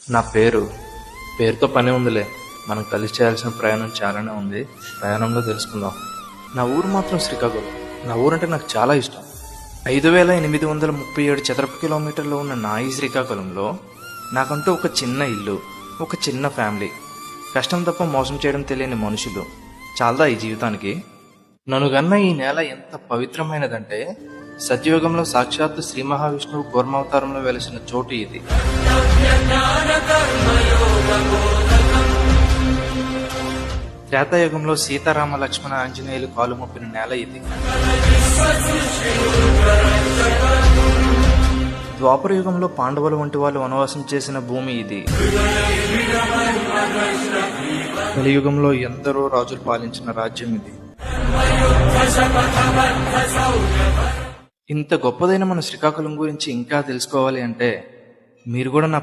నా పేరుతో పని ఉందిలే. మనం కలిసి చేయాల్సిన ప్రయాణం చాలానే ఉంది. ప్రయాణంలో తెలుసుకుందాం. నా ఊరు మాత్రం శ్రీకాకుళం. నా ఊరంటే నాకు చాలా ఇష్టం. 5837 చదరపు కిలోమీటర్లు ఉన్న నా ఈ శ్రీకాకుళంలో నాకంటూ ఒక చిన్న ఇల్లు, ఒక చిన్న ఫ్యామిలీ, కష్టం తప్ప మోసం చేయడం తెలియని మనుషులు చాలదా ఈ జీవితానికి? నన్ను గన్న ఈ నేల ఎంత పవిత్రమైనదంటే సత్యయుగంలో సాక్షాత్తు శ్రీ మహావిష్ణువు కూర్మావతారంలో వెలిసిన చోటు ఇది. త్రేతాయుగంలో సీతారామ లక్ష్మణ ఆంజనేయులు కాలు మొప్పిన నేల ఇది. ద్వాపర యుగంలో పాండవుల వంటి వాళ్ళు వనవాసం చేసిన భూమి ఇది. కలియుగంలో ఎందరో రాజులు పాలించిన రాజ్యం ఇది. ఇంత గొప్పదైన మన శ్రీకాకుళం గురించి ఇంకా తెలుసుకోవాలి అంటే మీరు కూడా నా